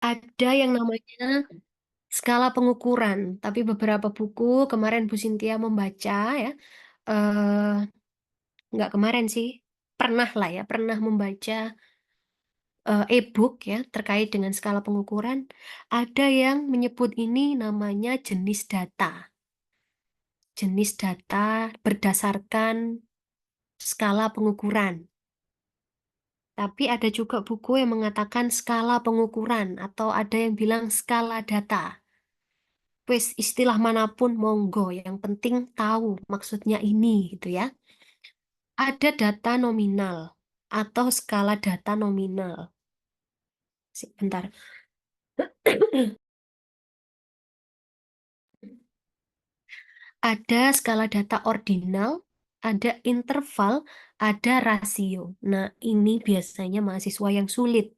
Ada yang namanya skala pengukuran, tapi beberapa buku kemarin Bu Sintia membaca ya, eh nggak kemarin sih, pernah lah ya, pernah membaca e-book ya terkait dengan skala pengukuran. Ada yang menyebut ini namanya jenis data berdasarkan skala pengukuran. Tapi ada juga buku yang mengatakan skala pengukuran atau ada yang bilang skala data. Wes istilah manapun monggo, yang penting tahu maksudnya ini gitu ya. Ada data nominal atau skala data nominal. Sebentar. Ada skala data ordinal, ada interval, ada rasio. Nah, ini biasanya mahasiswa yang sulit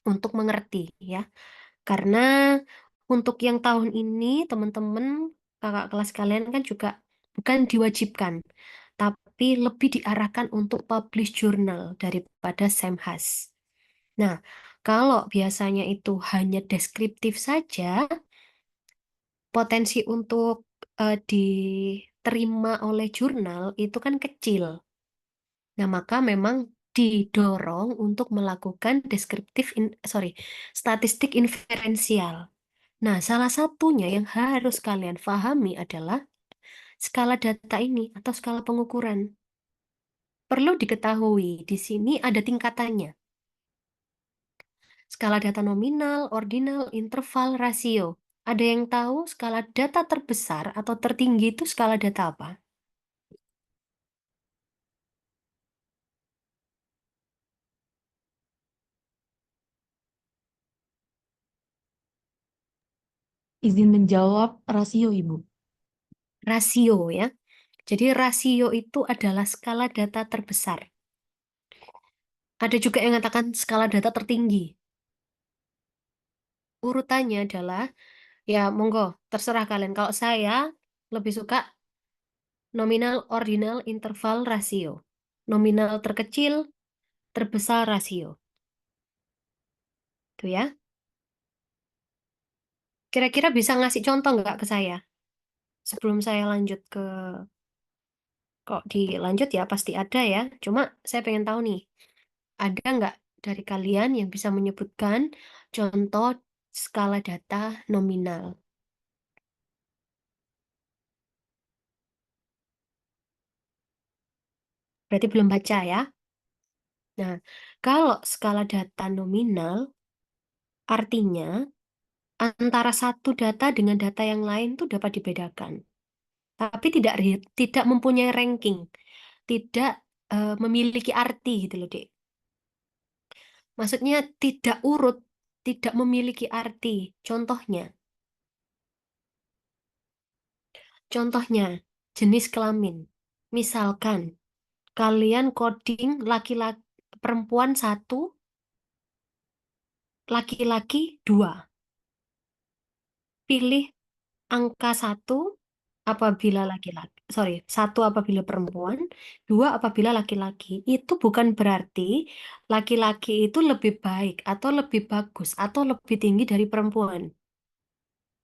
untuk mengerti ya. Karena untuk yang tahun ini, teman-teman, kakak kelas kalian kan juga bukan diwajibkan, tapi lebih diarahkan untuk publish journal daripada Semhas. Nah, kalau biasanya itu hanya deskriptif saja, potensi untuk diterima oleh jurnal itu kan kecil. Nah, maka memang didorong untuk melakukan statistik inferensial. Nah, salah satunya yang harus kalian pahami adalah skala data ini atau skala pengukuran. Perlu diketahui, di sini ada tingkatannya. Skala data nominal, ordinal, interval, rasio. Ada yang tahu skala data terbesar atau tertinggi itu skala data apa? Izin menjawab rasio, Ibu. Rasio ya. Jadi rasio itu adalah skala data terbesar. Ada juga yang mengatakan skala data tertinggi. Urutannya adalah, ya monggo, terserah kalian. Kalau saya lebih suka nominal, ordinal, interval, rasio. Nominal terkecil, terbesar rasio. Itu ya. Kira-kira bisa ngasih contoh nggak ke saya? Sebelum saya lanjut ke, kok dilanjut ya pasti ada ya. Cuma saya pengen tahu nih, ada nggak dari kalian yang bisa menyebutkan contoh skala data nominal? Berarti belum baca ya. Nah, kalau skala data nominal, artinya antara satu data dengan data yang lain tuh dapat dibedakan. Tapi tidak mempunyai ranking, tidak memiliki arti gitu loh, Dek. Maksudnya tidak urut, tidak memiliki arti. Contohnya jenis kelamin. Misalkan kalian coding laki-laki perempuan satu, laki-laki dua. Pilih angka satu apabila laki-laki, sorry, satu apabila perempuan, dua apabila laki-laki. Itu bukan berarti laki-laki itu lebih baik atau lebih bagus atau lebih tinggi dari perempuan.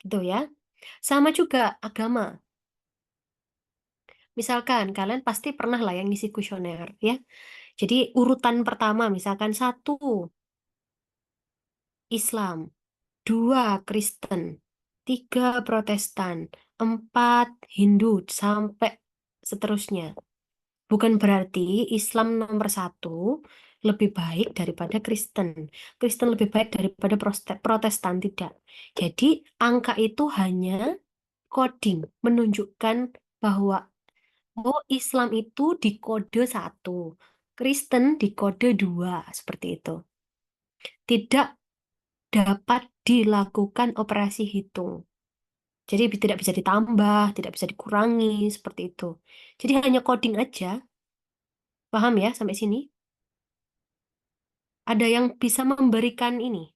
Gitu ya. Sama juga agama. Misalkan kalian pasti pernah lah yang ngisi kuesioner ya. Jadi urutan pertama misalkan satu Islam, dua Kristen, tiga Protestan, empat Hindu, sampai seterusnya. Bukan berarti Islam nomor satu lebih baik daripada Kristen. Kristen lebih baik daripada Protestan, tidak. Jadi angka itu hanya coding, menunjukkan bahwa oh Islam itu di kode satu, Kristen di kode dua, seperti itu. Tidak dapat dilakukan operasi hitung. Jadi tidak bisa ditambah, tidak bisa dikurangi, seperti itu. Jadi hanya coding aja. Paham ya sampai sini? Ada yang bisa memberikan ini.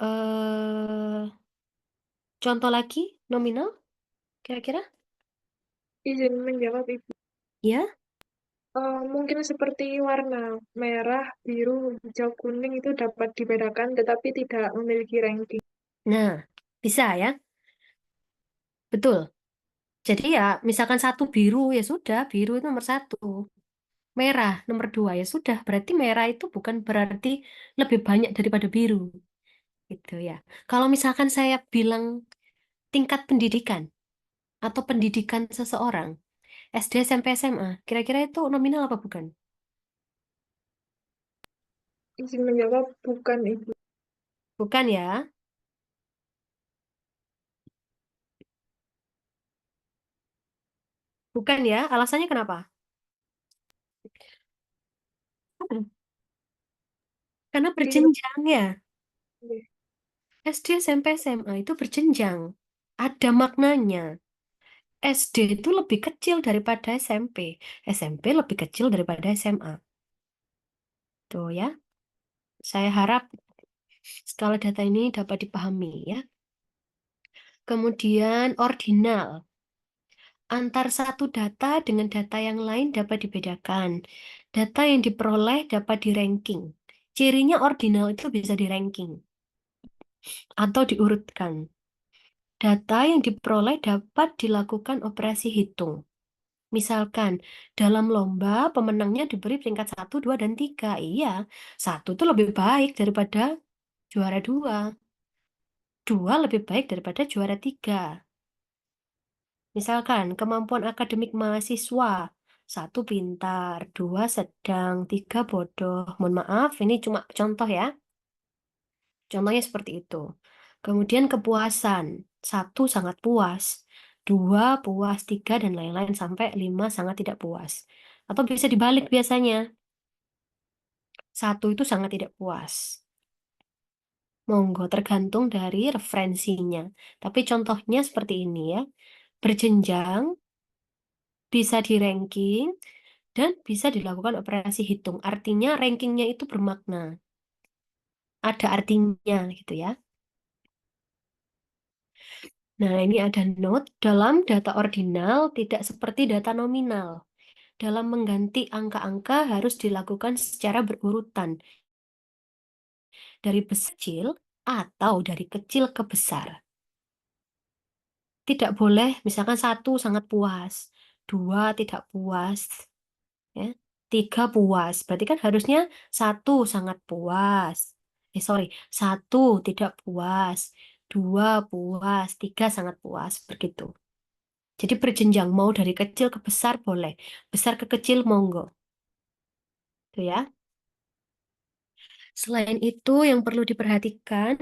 eh Contoh lagi nominal kira-kira? Izin menjawab, Ibu. Ya, Mungkin seperti warna merah, biru, hijau, kuning itu dapat dibedakan, tetapi tidak memiliki ranking. Nah, bisa ya? Betul. Jadi ya, misalkan satu biru ya sudah, biru itu nomor satu. Merah nomor dua ya sudah, berarti merah itu bukan berarti lebih banyak daripada biru, gitu ya. Kalau misalkan saya bilang tingkat pendidikan atau pendidikan seseorang, SD, SMP, SMA, kira-kira itu nominal apa bukan? Izin menjawab, bukan Ibu. Bukan ya, bukan ya. Alasannya kenapa? Karena Di berjenjang ya. SD, SMP, SMA itu berjenjang. Ada maknanya. SD itu lebih kecil daripada SMP. SMP lebih kecil daripada SMA. Tuh ya. Saya harap skala data ini dapat dipahami ya. Kemudian ordinal. Antar satu data dengan data yang lain dapat dibedakan. Data yang diperoleh dapat di-ranking. Cirinya ordinal itu bisa di-ranking atau diurutkan. Data yang diperoleh dapat dilakukan operasi hitung. Misalkan, dalam lomba pemenangnya diberi peringkat satu, 2, dan 3. Iya, satu itu lebih baik daripada juara 2. 2 lebih baik daripada juara 3. Misalkan, kemampuan akademik mahasiswa. Satu pintar, dua sedang, tiga bodoh. Mohon maaf, ini cuma contoh ya. Contohnya seperti itu. Kemudian kepuasan. Satu sangat puas. Dua puas, tiga, dan lain-lain sampai lima sangat tidak puas. Atau bisa dibalik biasanya. Satu itu sangat tidak puas. Monggo, tergantung dari referensinya. Tapi contohnya seperti ini ya. Berjenjang, bisa di-ranking, dan bisa dilakukan operasi hitung. Artinya rankingnya itu bermakna. Ada artinya gitu ya. Nah, ini ada note. Dalam data ordinal tidak seperti data nominal. Dalam mengganti angka-angka harus dilakukan secara berurutan. Dari besar kecil atau dari kecil ke besar. Tidak boleh, misalkan satu sangat puas, dua tidak puas, ya, tiga puas. Berarti kan harusnya satu sangat puas. Sorry, satu tidak puas, dua puas, tiga sangat puas, begitu. Jadi berjenjang, mau dari kecil ke besar boleh, besar ke kecil monggo, tuh ya. Selain itu, yang perlu diperhatikan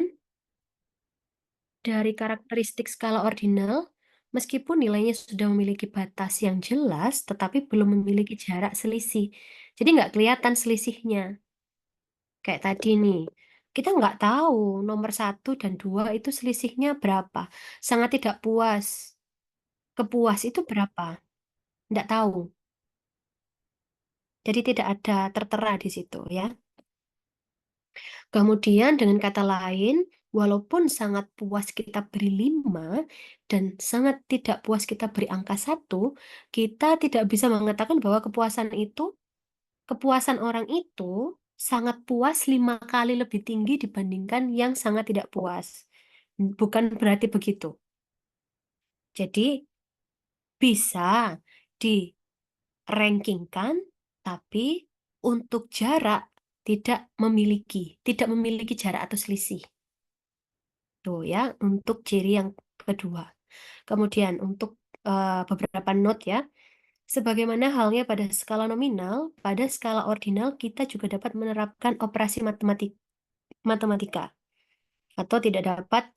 dari karakteristik skala ordinal, meskipun nilainya sudah memiliki batas yang jelas, tetapi belum memiliki jarak selisih. Jadi nggak kelihatan selisihnya. Kayak tadi nih, kita nggak tahu nomor satu dan dua itu selisihnya berapa. Sangat tidak puas. Kepuas itu berapa? Nggak tahu. Jadi tidak ada tertera di situ ya. Kemudian dengan kata lain, walaupun sangat puas kita beri 5 dan sangat tidak puas kita beri angka satu, kita tidak bisa mengatakan bahwa kepuasan orang itu sangat puas 5 kali lebih tinggi dibandingkan yang sangat tidak puas. Bukan berarti begitu. Jadi bisa di-rankingkan, tapi untuk jarak tidak memiliki jarak atau selisih. Tuh ya, untuk ciri yang kedua. Kemudian untuk beberapa note ya, sebagaimana halnya pada skala nominal, pada skala ordinal kita juga dapat menerapkan operasi matematika atau tidak dapat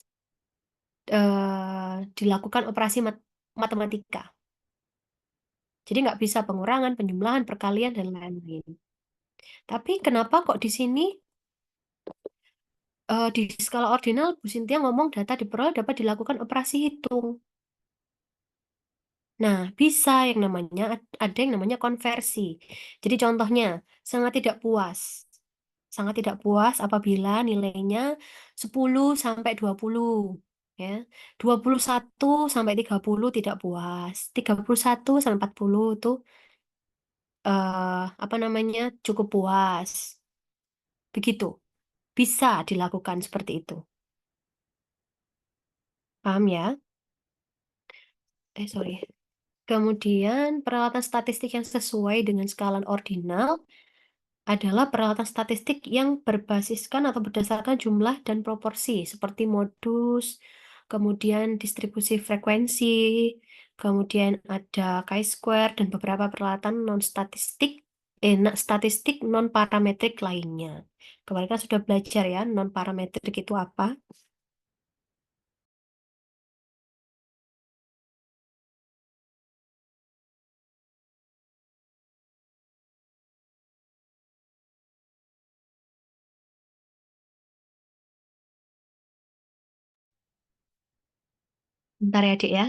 dilakukan operasi matematika. Jadi nggak bisa pengurangan, penjumlahan, perkalian, dan lain-lain. Tapi kenapa kok di sini di skala ordinal Bu Sintia ngomong data diperoleh dapat dilakukan operasi hitung? Nah, bisa yang namanya ada yang namanya konversi. Jadi contohnya sangat tidak puas. Sangat tidak puas apabila nilainya 10 sampai 20, ya. 21 sampai 30 tidak puas. 31 sampai 40 itu apa namanya, cukup puas. Begitu. Bisa dilakukan seperti itu. Paham ya? Sorry. Kemudian peralatan statistik yang sesuai dengan skala ordinal adalah peralatan statistik yang berbasiskan atau berdasarkan jumlah dan proporsi, seperti modus, kemudian distribusi frekuensi, kemudian ada chi-square, dan beberapa peralatan non-statistik, statistik non-parametrik lainnya. Kemarin kan sudah belajar ya, non-parametrik itu apa? Bentar ya, Dek ya.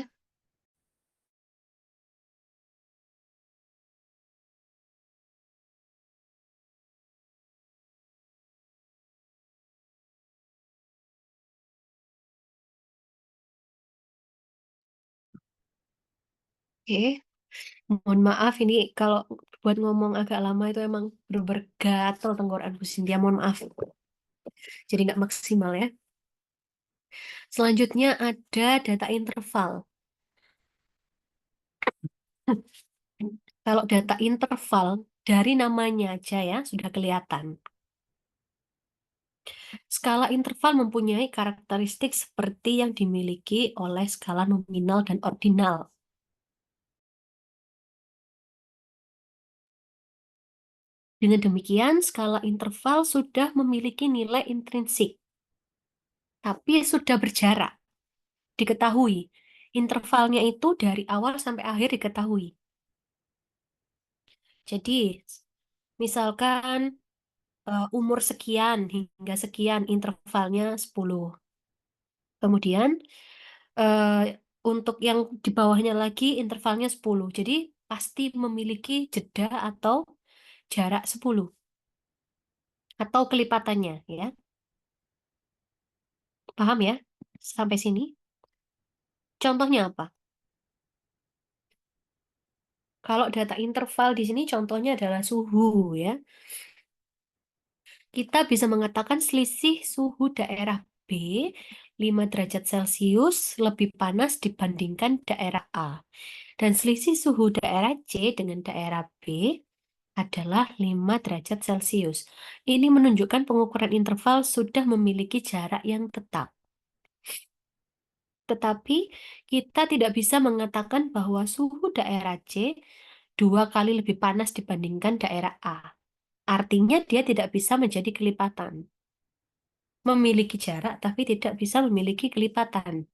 Oke, mohon maaf ini kalau buat ngomong agak lama itu emang bener-bener gatel tenggorokanku Cynthia, mohon maaf. Jadi nggak maksimal ya. Selanjutnya ada data interval. Kalau data interval dari namanya aja ya sudah kelihatan. Skala interval mempunyai karakteristik seperti yang dimiliki oleh skala nominal dan ordinal. Dengan demikian, skala interval sudah memiliki nilai intrinsik, tapi sudah berjarak. Diketahui, intervalnya itu dari awal sampai akhir diketahui. Jadi, misalkan umur sekian hingga sekian intervalnya 10. Kemudian eh, untuk yang di bawahnya lagi intervalnya 10. Jadi pasti memiliki jeda atau jarak 10 atau kelipatannya ya. Paham ya? Sampai sini. Contohnya apa? Kalau data interval di sini contohnya adalah suhu ya. Kita bisa mengatakan selisih suhu daerah B 5 derajat Celcius lebih panas dibandingkan daerah A. Dan selisih suhu daerah C dengan daerah B adalah 5 derajat Celcius. Ini menunjukkan pengukuran interval sudah memiliki jarak yang tetap. Tetapi kita tidak bisa mengatakan bahwa suhu daerah C 2 kali lebih panas dibandingkan daerah A. Artinya dia tidak bisa menjadi kelipatan. Memiliki jarak tapi tidak bisa memiliki kelipatan.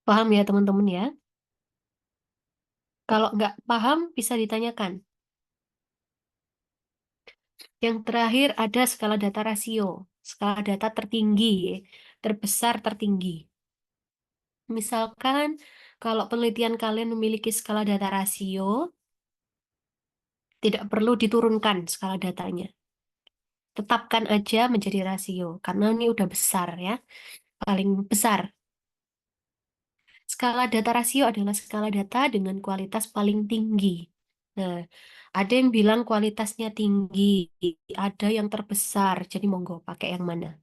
Paham ya teman-teman ya? Kalau nggak paham bisa ditanyakan. Yang terakhir ada skala data rasio. Skala data tertinggi, terbesar tertinggi. Misalkan kalau penelitian kalian memiliki skala data rasio, tidak perlu diturunkan skala datanya. Tetapkan aja menjadi rasio, karena ini udah besar ya, paling besar. Skala data rasio adalah skala data dengan kualitas paling tinggi. Nah, ada yang bilang kualitasnya tinggi, ada yang terbesar, jadi monggo pakai yang mana.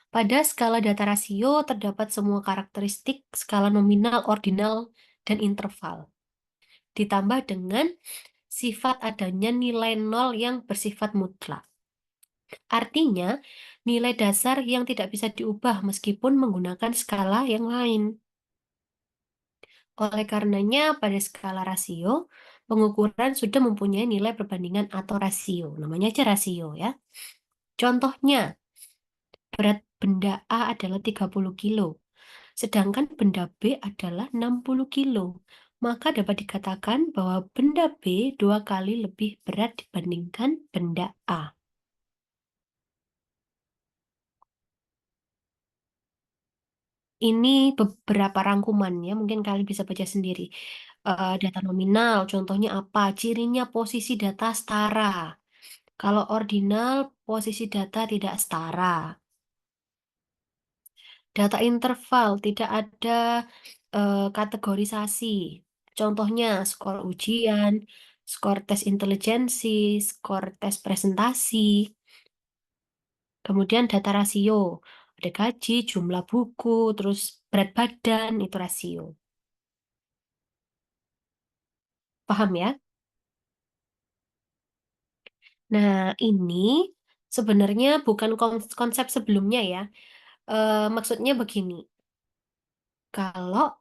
Pada skala data rasio terdapat semua karakteristik skala nominal, ordinal, dan interval. Ditambah dengan sifat adanya nilai nol yang bersifat mutlak. Artinya, nilai dasar yang tidak bisa diubah meskipun menggunakan skala yang lain. Oleh karenanya, pada skala rasio, pengukuran sudah mempunyai nilai perbandingan atau rasio. Namanya aja rasio ya. Contohnya, berat benda A adalah 30 kilo, sedangkan benda B adalah 60 kilo. Maka dapat dikatakan bahwa benda B 2 kali lebih berat dibandingkan benda A. Ini beberapa rangkuman ya, mungkin kalian bisa baca sendiri. Data nominal, contohnya apa? Cirinya posisi data setara. Kalau ordinal, posisi data tidak setara. Data interval, tidak ada kategorisasi. Contohnya skor ujian, skor tes intelijensi, skor tes presentasi. Kemudian data rasio, ada gaji, jumlah buku, terus berat badan, itu rasio. Paham ya? Nah, ini sebenarnya bukan konsep sebelumnya ya. Maksudnya begini, kalau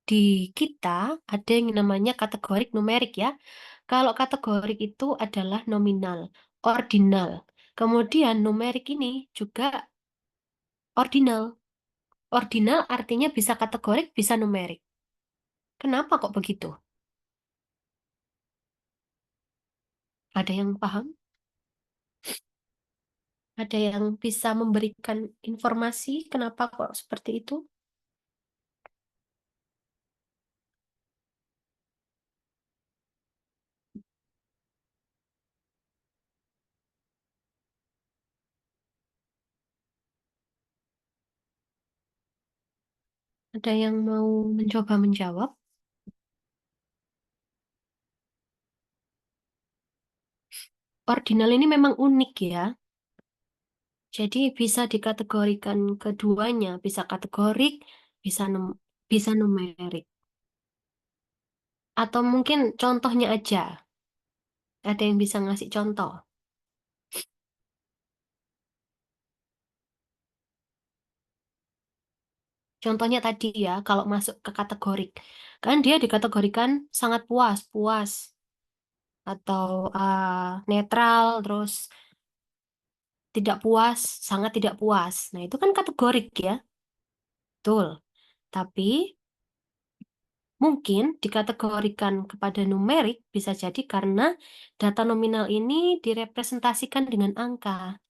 di kita ada yang namanya kategorik numerik ya. Kalau kategorik itu adalah nominal, ordinal. Kemudian numerik ini juga ordinal. Ordinal artinya bisa kategorik, bisa numerik. Kenapa kok begitu? Ada yang paham? Ada yang bisa memberikan informasi kenapa kok seperti itu? Ada yang mau mencoba menjawab? Ordinal ini memang unik ya. Jadi bisa dikategorikan keduanya, bisa kategorik, bisa bisa numerik. Atau mungkin contohnya aja. Ada yang bisa ngasih contoh. Contohnya tadi ya, kalau masuk ke kategorik. Kan dia dikategorikan sangat puas, puas. Atau netral, terus tidak puas, sangat tidak puas. Nah, itu kan kategorik ya. Betul. Tapi mungkin dikategorikan kepada numerik bisa jadi karena data nominal ini direpresentasikan dengan angka.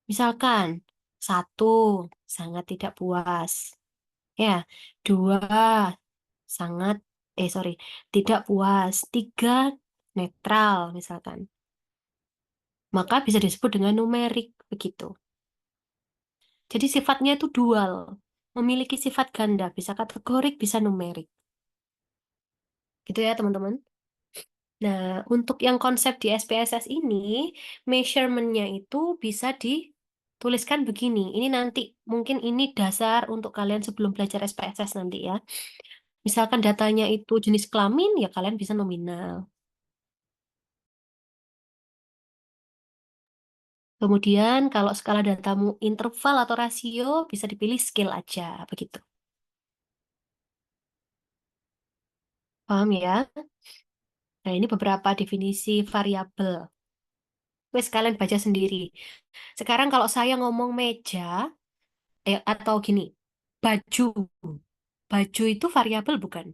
Misalkan, satu, sangat tidak puas. Ya, dua, sangat, sorry, tidak puas. Tiga, netral misalkan. Maka bisa disebut dengan numerik, begitu. Jadi sifatnya itu dual, memiliki sifat ganda, bisa kategorik, bisa numerik. Gitu ya teman-teman. Nah, untuk yang konsep di SPSS ini, measurement-nya itu bisa dituliskan begini. Ini nanti, mungkin ini dasar untuk kalian sebelum belajar SPSS nanti ya. Misalkan datanya itu jenis kelamin, ya kalian bisa nominal. Kemudian kalau skala datamu interval atau rasio, bisa dipilih scale aja, begitu. Paham ya? Nah, ini beberapa definisi variabel. Wes kalian baca sendiri. Sekarang kalau saya ngomong meja, atau gini, baju. Baju itu variabel bukan?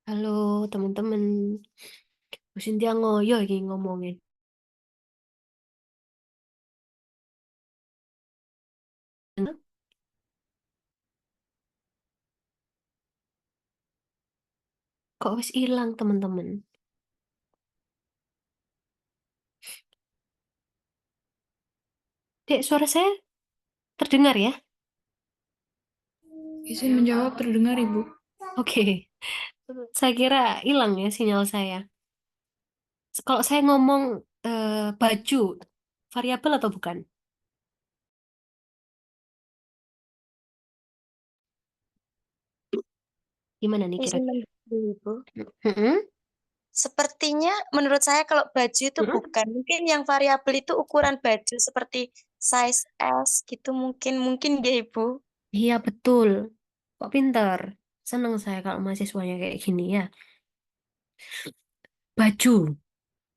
Halo teman-teman. Bu Cynthia ngoyo iki ngomongin. Kok wis hilang teman-teman? Dek, suara saya terdengar ya? Izin menjawab terdengar, Ibu. Oke. Saya kira hilang ya sinyal saya. Kalau saya ngomong baju, variabel atau bukan? Gimana nih Izin kira-kira? menjawab, Ibu. Mm-mm, Sepertinya menurut saya kalau baju itu mm-mm. bukan. Mungkin yang variabel itu ukuran baju seperti size S gitu mungkin mungkin ya Ibu. Iya betul. Kok pinter? Seneng saya kalau mahasiswanya kayak gini ya. Baju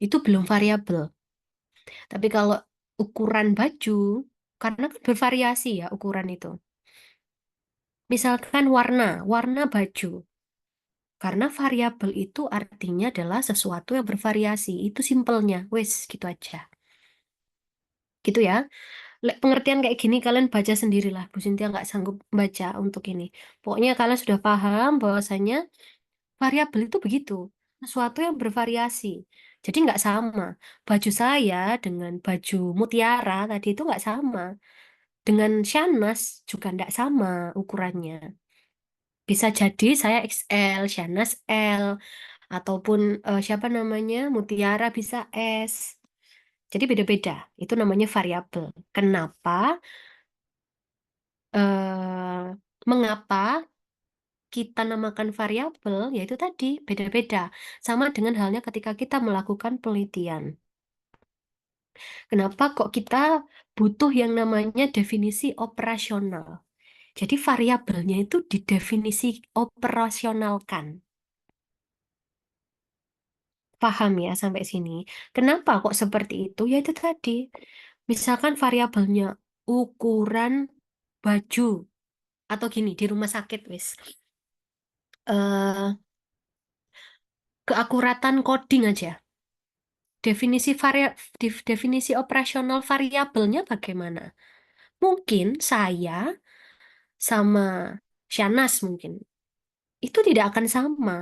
itu belum variabel. Tapi kalau ukuran baju, karena kan bervariasi ya ukuran itu. Misalkan warna, warna baju. Karena variabel itu artinya adalah sesuatu yang bervariasi. Itu simpelnya. Wes, gitu aja. Gitu ya. Pengertian kayak gini kalian baca sendirilah. Bu Cynthia nggak sanggup baca untuk ini. Pokoknya kalian sudah paham bahwasanya variabel itu begitu. sesuatu yang bervariasi. Jadi nggak sama. Baju saya dengan baju mutiara tadi itu nggak sama. Dengan Shanas juga nggak sama ukurannya. Bisa jadi saya XL, Shanas L, ataupun siapa namanya mutiara bisa S. Jadi beda-beda. Itu namanya variabel. Kenapa? Mengapa kita namakan variabel? Yaitu tadi beda-beda. Sama dengan halnya ketika kita melakukan penelitian. Kenapa kok kita butuh yang namanya definisi operasional? Jadi variabelnya itu didefinisi operasionalkan. Paham ya sampai sini? Kenapa kok seperti itu? Ya itu tadi. Misalkan variabelnya ukuran baju atau gini di rumah sakit wis. eh Keakuratan coding aja. Definisi operasional variabelnya bagaimana? Mungkin saya sama Shanas mungkin itu tidak akan sama.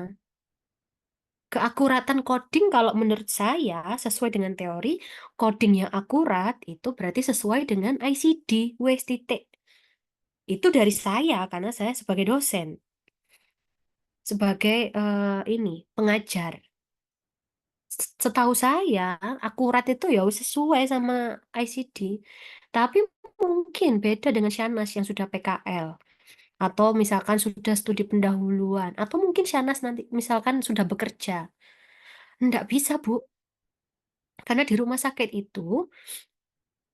Keakuratan coding kalau menurut saya sesuai dengan teori, coding yang akurat itu berarti sesuai dengan ICD, wes titik. Itu dari saya karena saya sebagai dosen, sebagai ini pengajar. Setahu saya akurat itu ya wes sesuai sama ICD. Tapi mungkin beda dengan Shanas yang sudah PKL atau misalkan sudah studi pendahuluan atau mungkin Shanas nanti misalkan sudah bekerja. Nggak bisa, Bu. Karena di rumah sakit itu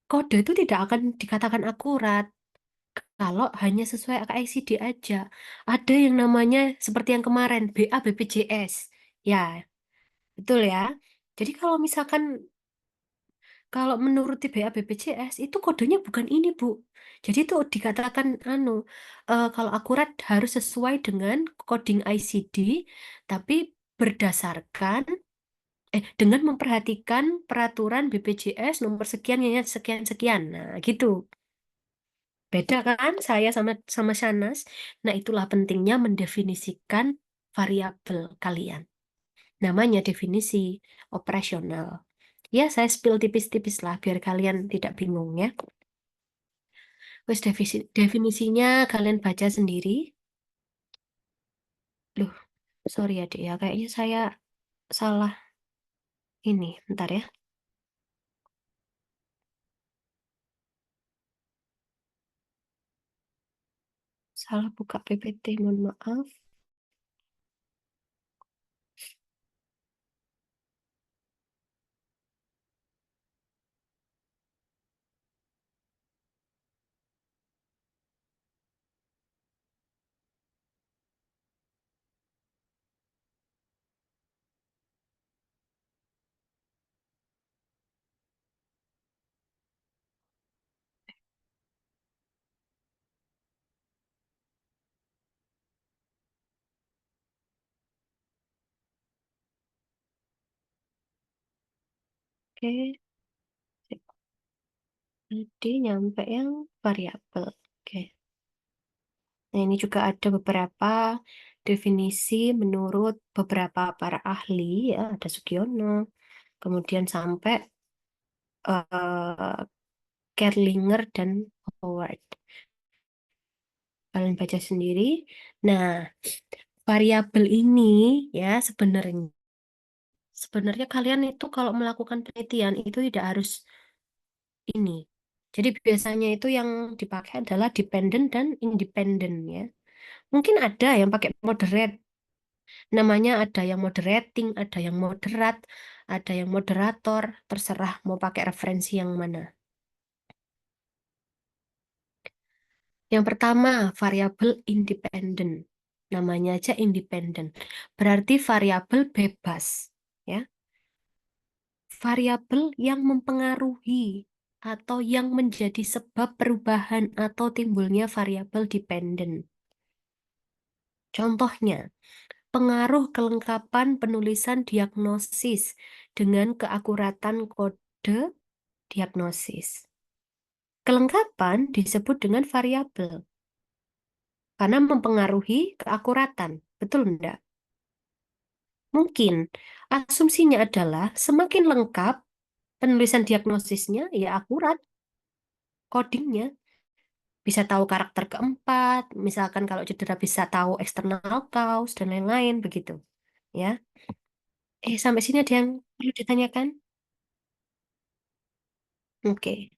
kode itu tidak akan dikatakan akurat kalau hanya sesuai ICD aja. Ada yang namanya seperti yang kemarin BA BPJS. Ya, betul ya. Jadi kalau menuruti BA BPJS itu kodenya bukan ini, Bu. Jadi itu dikatakan kalau akurat harus sesuai dengan coding ICD tapi berdasarkan dengan memperhatikan peraturan BPJS nomor sekian ya sekian sekian. Nah, gitu. Beda kan saya sama sama Shanas. Nah, itulah pentingnya mendefinisikan variabel kalian. Namanya definisi operasional. Ya, saya spill tipis-tipis lah biar kalian tidak bingung ya. Wes definisinya kalian baca sendiri. Loh, sorry adik ya, kayaknya saya salah ini. Bentar ya. Salah buka PPT, mohon maaf. Oke, jadi nyampe yang variabel. Oke. Nah, ini juga ada beberapa definisi menurut beberapa para ahli, ya, ada Sugiono, kemudian sampai eh Kerlinger dan Howard. Kalian baca sendiri. Nah, variabel ini ya sebenarnya kalian itu kalau melakukan penelitian itu tidak harus ini. Jadi biasanya itu yang dipakai adalah dependent dan independent ya. Mungkin ada yang pakai moderate. Namanya ada yang moderating, ada yang moderat, ada yang moderator, terserah mau pakai referensi yang mana. Yang pertama, variabel independen. Namanya aja independen. Berarti variabel bebas, ya. Variabel yang mempengaruhi atau yang menjadi sebab perubahan atau timbulnya variabel dependen. Contohnya, pengaruh kelengkapan penulisan diagnosis dengan keakuratan kode diagnosis. Kelengkapan disebut dengan variabel karena mempengaruhi keakuratan. Betul enggak? Mungkin asumsinya adalah semakin lengkap penulisan diagnosisnya, ya akurat codingnya. Bisa tahu karakter keempat, misalkan kalau cedera bisa tahu external cause dan lain-lain begitu. Ya. Sampai sini ada yang perlu ditanyakan? Oke.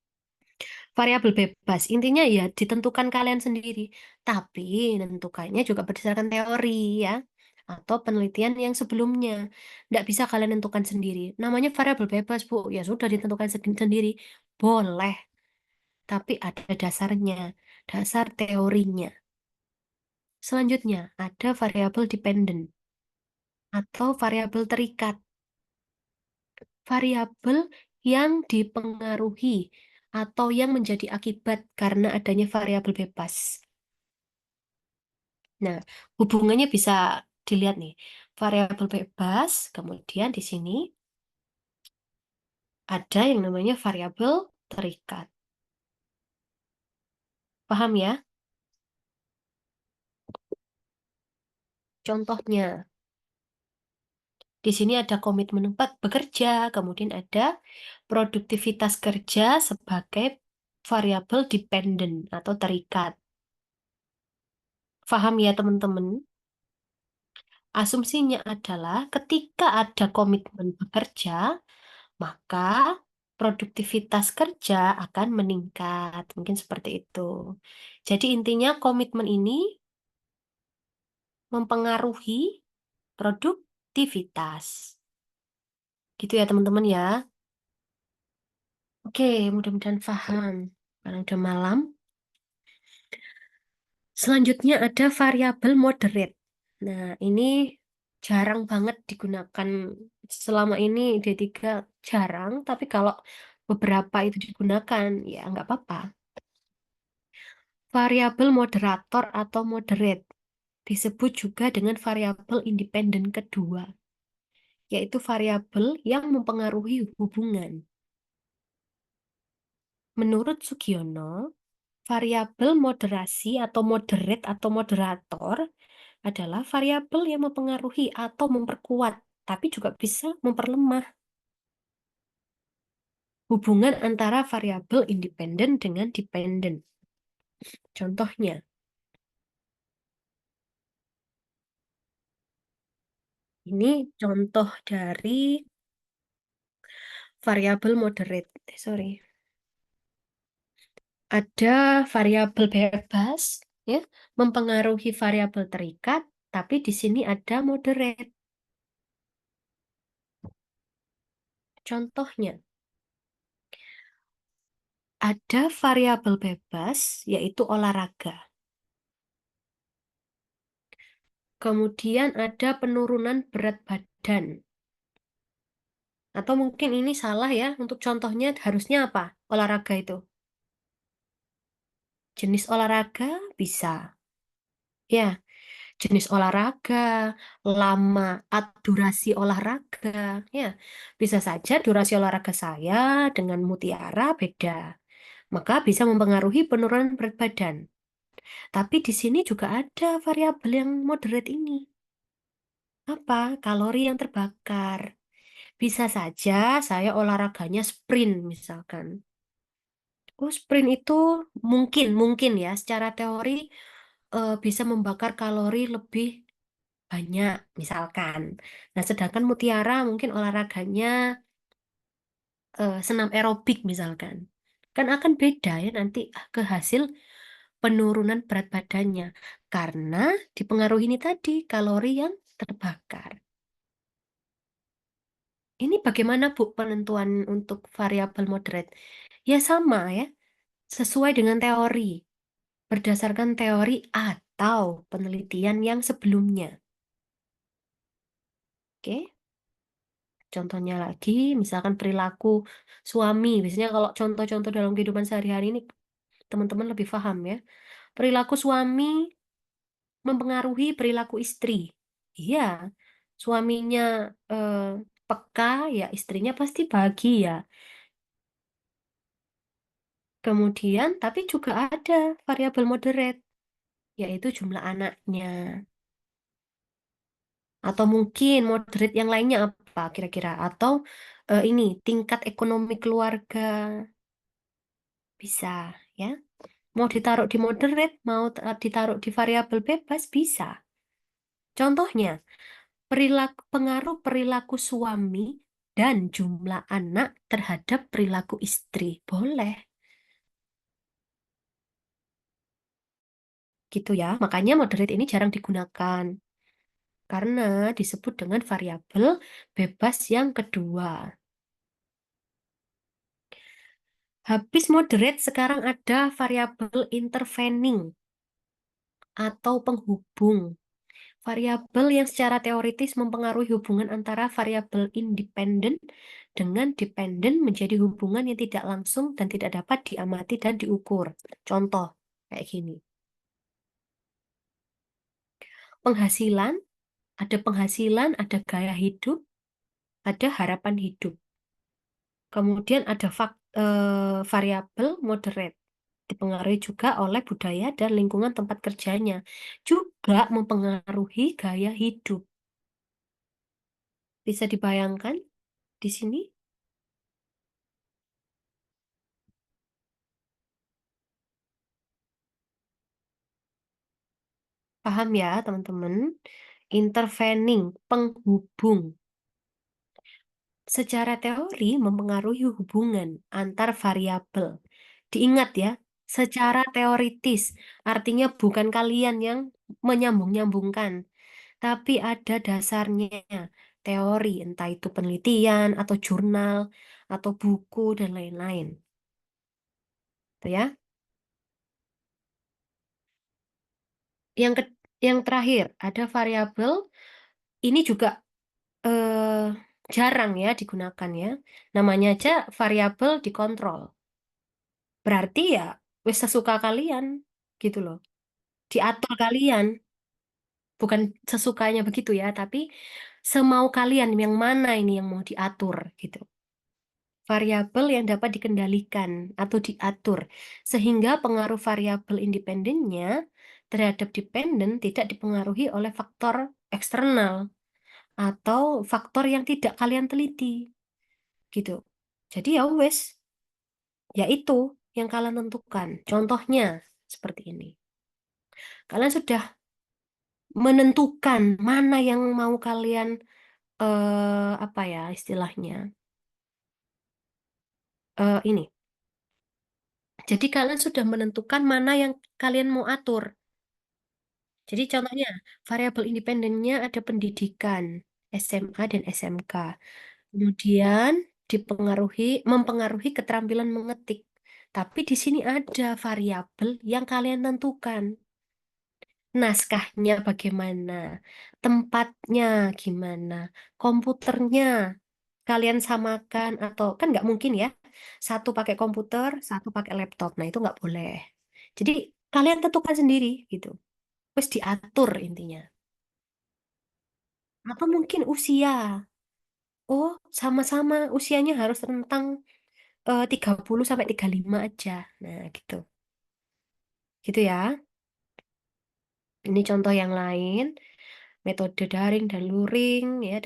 Variabel bebas, intinya ya ditentukan kalian sendiri. Tapi menentukannya juga berdasarkan teori ya. Atau penelitian yang sebelumnya. Nggak bisa kalian tentukan sendiri. Namanya variabel bebas, Bu. Ya sudah ditentukan sendiri. Boleh. Tapi ada dasarnya. Dasar teorinya. Selanjutnya, ada variabel dependent atau variabel terikat. Variabel yang dipengaruhi atau yang menjadi akibat karena adanya variabel bebas. Nah, hubungannya bisa dilihat nih. Variabel bebas, kemudian di sini ada yang namanya variabel terikat. Paham ya? Contohnya, di sini ada komitmen bekerja, kemudian ada produktivitas kerja sebagai variabel dependent atau terikat. Paham ya, teman-teman? Asumsinya adalah ketika ada komitmen bekerja, maka produktivitas kerja akan meningkat. Mungkin seperti itu. Jadi intinya komitmen ini mempengaruhi produktivitas. Gitu ya teman-teman ya. Oke, mudah-mudahan paham. Karena udah malam. Selanjutnya ada variabel moderate. Nah, ini jarang banget digunakan selama ini D3 jarang, tapi kalau beberapa itu digunakan, ya nggak apa-apa. Variabel moderator atau moderate disebut juga dengan variabel independen kedua, yaitu variabel yang mempengaruhi hubungan. Menurut Sugiono, variabel moderasi atau moderate atau moderator adalah variabel yang mempengaruhi atau memperkuat, tapi juga bisa memperlemah hubungan antara variabel independen dengan dependen. Contohnya, ini contoh dari variabel moderate. Sorry. Ada variabel bebas, ya, mempengaruhi variabel terikat, tapi di sini ada moderate. Contohnya, ada variabel bebas, yaitu olahraga. Kemudian ada penurunan berat badan. Atau mungkin ini salah ya, untuk contohnya harusnya apa? Olahraga itu. Jenis olahraga bisa. Ya, jenis olahraga, lama, durasi olahraga. Ya, bisa saja durasi olahraga saya dengan Mutiara beda. Maka bisa mempengaruhi penurunan berat badan. Tapi di sini juga ada variabel yang moderate ini. Apa? Kalori yang terbakar. Bisa saja saya olahraganya sprint misalkan. Oh, sprint itu mungkin ya secara teori bisa membakar kalori lebih banyak misalkan. Nah, sedangkan Mutiara mungkin olahraganya senam aerobik misalkan. Kan akan beda ya nanti ke hasil penurunan berat badannya karena dipengaruhi ini tadi kalori yang terbakar. Ini bagaimana Bu penentuan untuk variabel moderate? Ya sama ya, sesuai dengan teori, berdasarkan teori atau penelitian yang sebelumnya. Oke, contohnya lagi, misalkan perilaku suami. Biasanya kalau contoh-contoh dalam kehidupan sehari-hari ini teman-teman lebih paham ya. Perilaku suami mempengaruhi perilaku istri. Iya, suaminya eh, peka, ya istrinya pasti bahagia. Kemudian, tapi juga ada variabel moderate, yaitu jumlah anaknya. Atau mungkin moderate yang lainnya apa kira-kira? Atau ini tingkat ekonomi keluarga bisa ya. Mau ditaruh di moderate, mau ditaruh di variabel bebas bisa. Contohnya, pengaruh perilaku suami dan jumlah anak terhadap perilaku istri. Boleh. Gitu ya. Makanya moderate ini jarang digunakan. Karena disebut dengan variabel bebas yang kedua. Habis moderate, sekarang ada variabel intervening atau penghubung. Variabel yang secara teoritis mempengaruhi hubungan antara variabel independen dengan dependen menjadi hubungan yang tidak langsung dan tidak dapat diamati dan diukur. Contoh, kayak gini. Penghasilan, ada gaya hidup, ada harapan hidup. Kemudian ada variabel moderate. Dipengaruhi juga oleh budaya dan lingkungan tempat kerjanya. Juga mempengaruhi gaya hidup. Bisa dibayangkan di sini? Paham ya, teman-teman? Intervening, penghubung. Secara teori mempengaruhi hubungan antar variabel. Diingat ya, secara teoritis, artinya bukan kalian yang menyambung-nyambungkan, tapi ada dasarnya, teori, entah itu penelitian atau jurnal atau buku dan lain-lain. Tuh ya. Yang ke- yang terakhir, ada variabel ini juga eh, jarang ya digunakan ya. Namanya aja variabel dikontrol. Berarti ya wis sesuka kalian gitu loh. Diatur kalian, bukan sesukanya begitu ya, tapi semau kalian yang mana ini yang mau diatur gitu. Variabel yang dapat dikendalikan atau diatur sehingga pengaruh variabel independennya terhadap dependen tidak dipengaruhi oleh faktor eksternal atau faktor yang tidak kalian teliti gitu. Jadi ya wes, ya itu yang kalian tentukan. Contohnya seperti ini. Kalian sudah menentukan mana yang mau kalian apa ya istilahnya ini. Jadi kalian sudah menentukan mana yang kalian mau atur. Jadi contohnya variabel independennya ada pendidikan SMA dan SMK. Kemudian mempengaruhi keterampilan mengetik. Tapi di sini ada variabel yang kalian tentukan. Naskahnya bagaimana, tempatnya gimana, komputernya kalian samakan atau kan nggak mungkin ya, satu pakai komputer, satu pakai laptop. Nah itu nggak boleh. Jadi kalian tentukan sendiri gitu. Terus diatur intinya. Atau mungkin usia. Oh, sama-sama usianya harus rentang 30 sampai 35 aja. Nah, gitu. Gitu ya. Ini contoh yang lain, metode daring dan luring ya.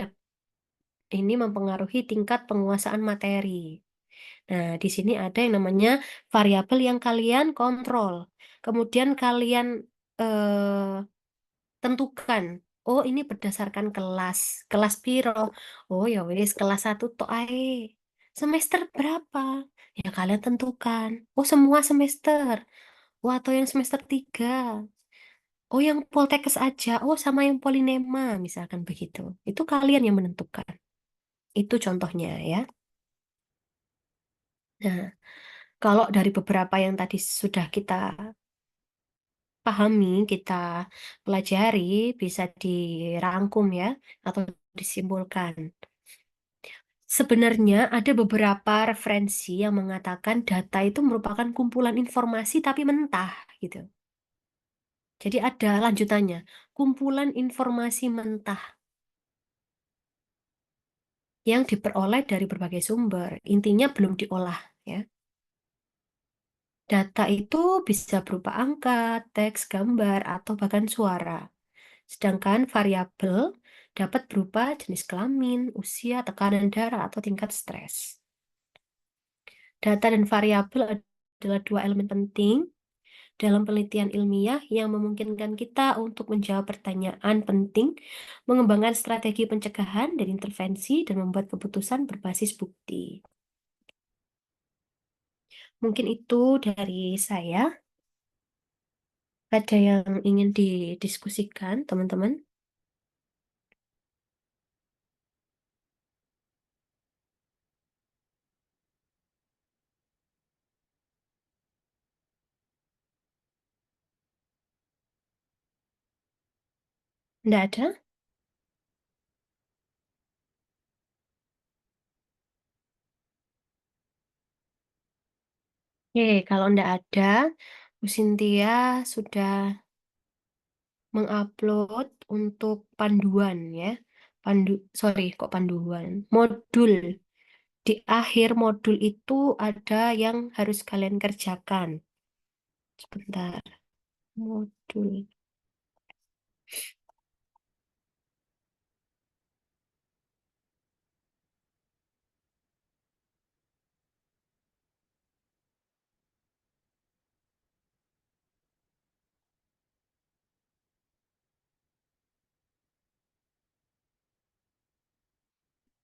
Ini mempengaruhi tingkat penguasaan materi. Nah, di sini ada yang namanya variabel yang kalian kontrol. Kemudian kalian eh, tentukan. Oh, ini berdasarkan kelas. Kelas piro? Oh, ya wis kelas satu tok ae. Semester berapa? Ya kalian tentukan. Oh, semua semester. Oh, atau yang semester 3. Oh, yang Poltekkes aja. Oh, sama yang Polinema, misalkan begitu. Itu kalian yang menentukan. Itu contohnya ya. Nah, kalau dari beberapa yang tadi sudah kita pahami, kita pelajari, bisa dirangkum ya, atau disimpulkan. Sebenarnya ada beberapa referensi yang mengatakan data itu merupakan kumpulan informasi tapi mentah gitu. Jadi ada lanjutannya, kumpulan informasi mentah yang diperoleh dari berbagai sumber. Intinya belum diolah ya. Data itu bisa berupa angka, teks, gambar, atau bahkan suara. Sedangkan variabel Dapat berupa jenis kelamin, usia, tekanan darah, atau tingkat stres. Data dan variabel adalah dua elemen penting dalam penelitian ilmiah yang memungkinkan kita untuk menjawab pertanyaan penting, mengembangkan strategi pencegahan dan intervensi, dan membuat keputusan berbasis bukti. Mungkin itu dari saya. Ada yang ingin didiskusikan, teman-teman? Tidak ada? Oke, kalau tidak ada, Bu Cynthia sudah mengupload untuk panduan ya. Sorry, kok panduan? Modul. Di akhir modul itu ada yang harus kalian kerjakan. Sebentar. Modul.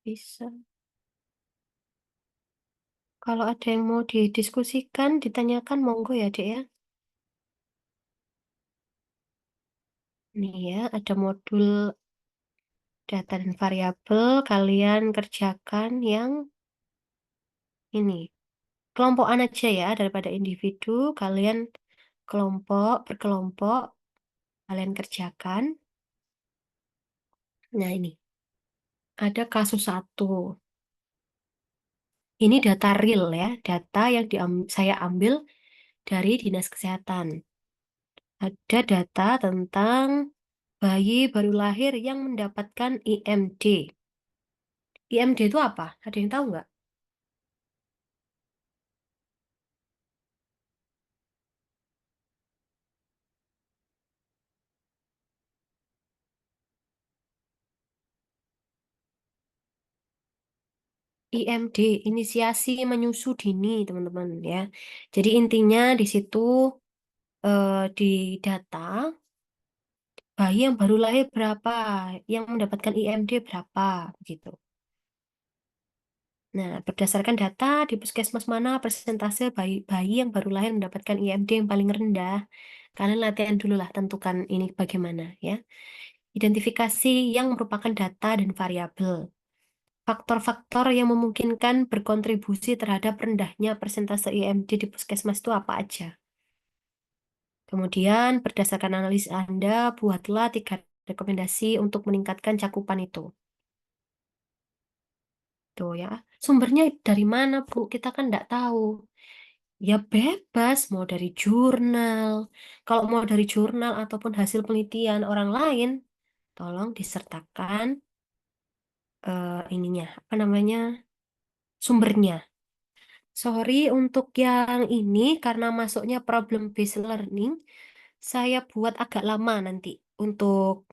Bisa. Kalau ada yang mau didiskusikan, ditanyakan, monggo ya, Dek ya. Nih ya, ada modul data dan variabel. Kalian kerjakan yang ini. Kelompokan aja ya, daripada individu. Kalian berkelompok, kalian kerjakan. Nah ini, ada kasus satu. Ini data real ya, data yang saya ambil dari Dinas Kesehatan. Ada data tentang bayi baru lahir yang mendapatkan IMD. IMD itu apa? Ada yang tahu nggak? IMD, inisiasi menyusu dini, teman-teman ya. Jadi intinya di situ di data bayi yang baru lahir berapa, yang mendapatkan IMD berapa, gitu. Nah, berdasarkan data di puskesmas mana persentase bayi yang baru lahir mendapatkan IMD yang paling rendah, kalian latihan dulu lah tentukan ini bagaimana ya. Identifikasi yang merupakan data dan variabel. Faktor-faktor yang memungkinkan berkontribusi terhadap rendahnya persentase IMD di puskesmas itu apa aja? Kemudian, berdasarkan analisis Anda, buatlah 3 rekomendasi untuk meningkatkan cakupan itu. Tuh ya, sumbernya dari mana, Bu? Kita kan nggak tahu. Ya bebas, mau dari jurnal. Kalau mau dari jurnal ataupun hasil penelitian orang lain, tolong disertakan ininya, apa namanya, sumbernya. Sorry untuk yang ini, karena masuknya problem based learning, saya buat agak lama nanti untuk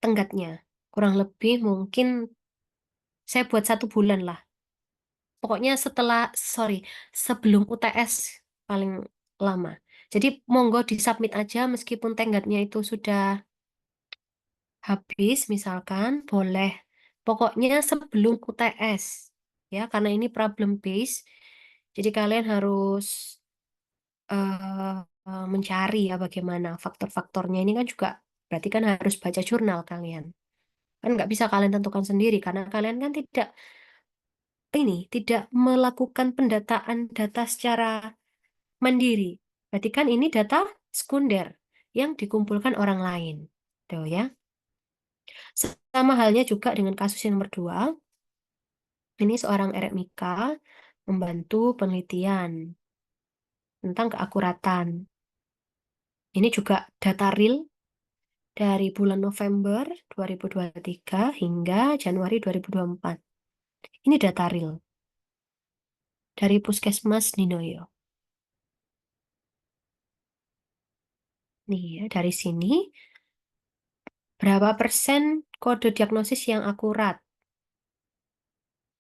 tenggatnya. Kurang lebih mungkin saya buat 1 bulan lah. Pokoknya sebelum UTS paling lama. Jadi monggo disubmit aja meskipun tenggatnya itu sudah habis misalkan, boleh. Pokoknya sebelum UTS. Ya, karena ini problem based. Jadi kalian harus mencari ya bagaimana faktor-faktornya. Ini kan juga berarti kan harus baca jurnal kalian. Kan nggak bisa kalian tentukan sendiri karena kalian kan tidak melakukan pendataan data secara mandiri. Berarti kan ini data sekunder yang dikumpulkan orang lain. Tuh ya. Sama halnya juga dengan kasus yang nomor 2. Ini seorang RMIK membantu penelitian tentang keakuratan. Ini juga data real dari bulan November 2023 hingga Januari 2024. Ini data real dari Puskesmas Ninoyo. Nih ya, dari sini Berapa persen kode diagnosis yang akurat?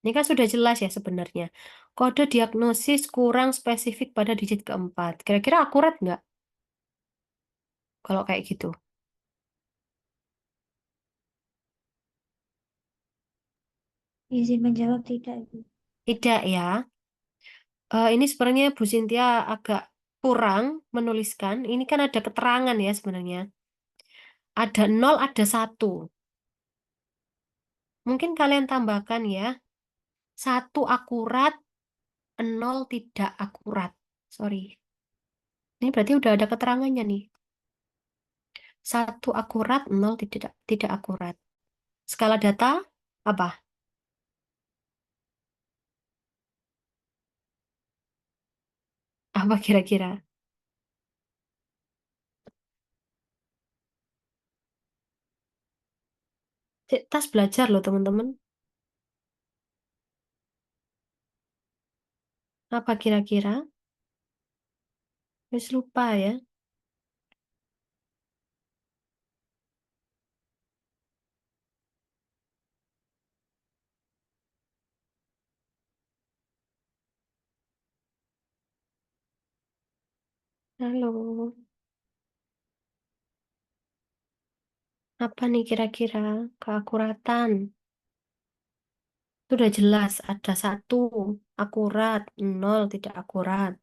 Ini kan sudah jelas ya sebenarnya. Kode diagnosis kurang spesifik pada digit keempat. Kira-kira akurat nggak kalau kayak gitu? Izin menjawab tidak, Ibu. Tidak ya. Ini sebenarnya Bu Cynthia agak kurang menuliskan. Ini kan ada keterangan ya sebenarnya. Ada 0, ada 1. Mungkin kalian tambahkan ya. 1 akurat, 0 tidak akurat. Sorry. Ini berarti udah ada keterangannya nih. 1 akurat, 0 tidak akurat. Skala data apa? Apa kira-kira? Cek, tas belajar loh teman-teman. Apa kira-kira? Wis lupa ya. Halo. Apa nih kira-kira keakuratan? Itu udah jelas. Ada 1 akurat, 0 tidak akurat.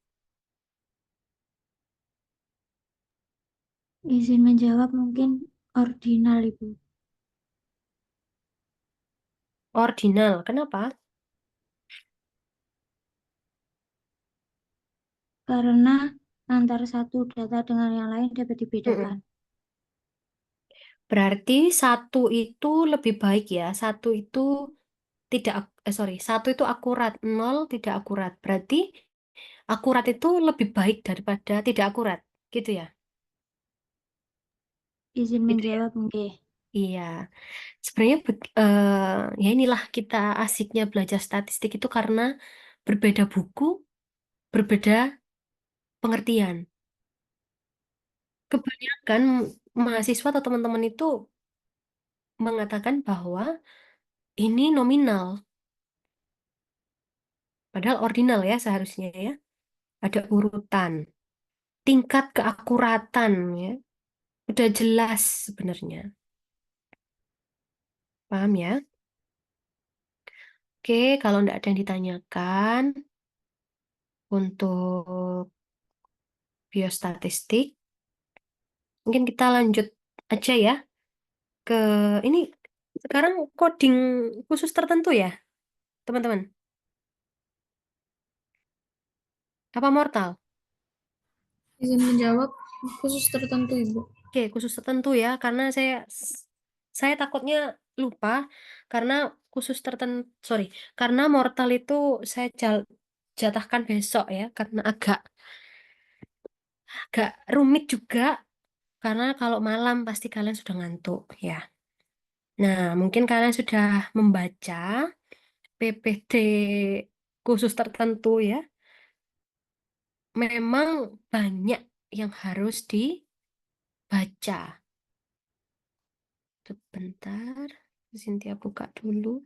Izin menjawab mungkin ordinal, Ibu. Ordinal. Kenapa? Karena antara satu data dengan yang lain dapat Mm-mm. dibedakan. Berarti 1 itu lebih baik ya. 1 itu tidak, sorry, 1 itu akurat, 0 tidak akurat. Berarti akurat itu lebih baik daripada tidak akurat. Gitu ya? Izin Gitu ya? menjawab mungkin. Iya. Sebenarnya ya inilah kita asiknya belajar statistik itu karena berbeda buku, berbeda pengertian. Kebanyakan mahasiswa atau teman-teman itu mengatakan bahwa ini nominal, padahal ordinal ya seharusnya ya. Ada urutan, tingkat keakuratan ya. Udah jelas sebenarnya. Paham ya? Oke, kalau tidak ada yang ditanyakan untuk biostatistik, mungkin kita lanjut aja ya ke ini sekarang coding khusus tertentu ya, teman-teman. Apa mortal? Izin menjawab khusus tertentu, Ibu. Oke, khusus tertentu ya, karena saya takutnya lupa karena khusus tertentu, sorry, karena mortal itu saya jatahkan besok ya, karena agak rumit juga, karena kalau malam pasti kalian sudah ngantuk ya. Nah, mungkin kalian sudah membaca PPT khusus tertentu ya. Memang banyak yang harus dibaca. Sebentar, Cynthia buka dulu.